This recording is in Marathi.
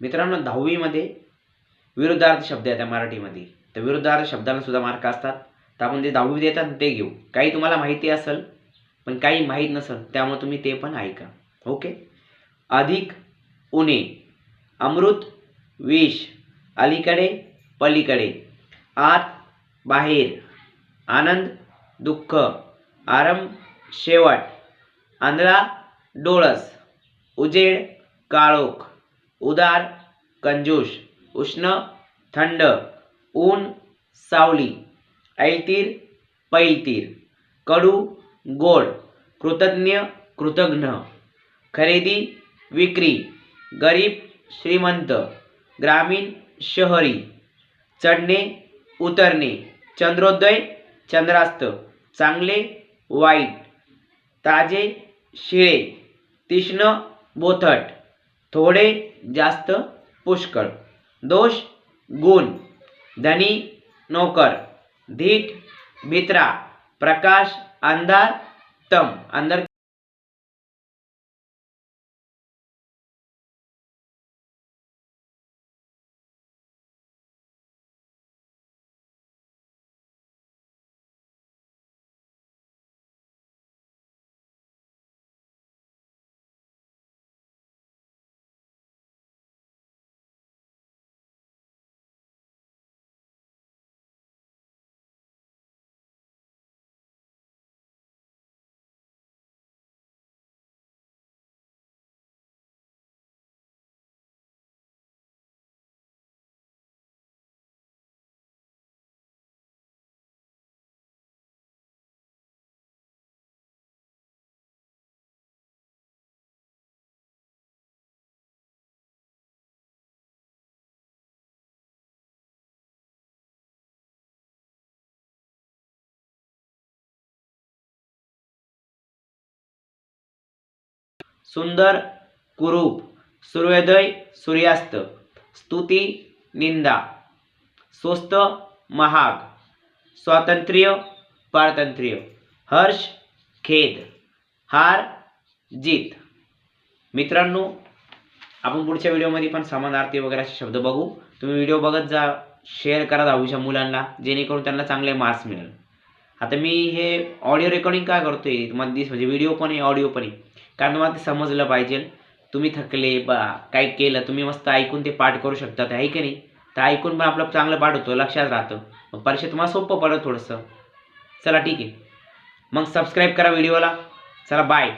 मित्रांनो 10वी मध्ये विरुद्धार्थ शब्द येतात मराठीमध्ये, तर विरुद्धार्थ शब्दाला सुद्धा मार्क असतात. तर आपण जे 10वी देतात ते घेऊ. काही तुम्हाला माहिती असेल पण काही माहीत नसेल, त्यामुळे तुम्ही ते पण ऐका. ओके. अधिक उणे, अमृत विष, अलीकडे पलीकडे, आत बाहेर, आनंद दुःख, आरंभ शेवट, आंधळा डोळस, उजेड काळोख, उदार कंजूष, उष्ण थंड, ऊन सावली, ऐलतीर पैलतीर, कडू गोड, कृतज्ञ कृतघ्न, खरेदी विक्री, गरीब श्रीमंत, ग्रामीण शहरी, चढणे उतरणे, चंद्रोदय चंद्रास्त, चांगले वाईट, ताजे शिळे, तीक्ष्ण बोथट, थोडे जास्त पुष्कळ, दोष गुण, धनी नोकर, धीट भित्रा, प्रकाश अंधार तम. अंधार सुंदर कुरूप, सूर्योदय सूर्यास्त, स्तुती निंदा, स्वस्त महाग, स्वातंत्र्य पारतंत्र्य, हर्ष खेद, हार जीत. मित्रांनो, आपण पुढच्या व्हिडिओमध्ये पण समानार्थी वगैरे असे शब्द बघू. तुम्ही व्हिडिओ बघत जा, शेअर करा 10वीच्या मुलांना, जेणेकरून त्यांना चांगले मार्क्स मिळेल. आता मी हे ऑडिओ रेकॉर्डिंग काय करतोय तुम्हाला म्हणजे व्हिडिओ पण आहे ऑडिओ पण आहे, कारण तुम्हाला ते समजलं पाहिजे. तुम्ही थकले काय केलं, तुम्ही मस्त ऐकून ते पाठ करू शकता, आहे की नाही? तर ऐकून पण आपलं चांगलं पाठ होतं, लक्षात राहतं, मग परीक्षेत तुम्हाला सोपं पडलं थोडंसं. चला ठीक आहे, मग सबस्क्राईब करा व्हिडिओला. चला बाय.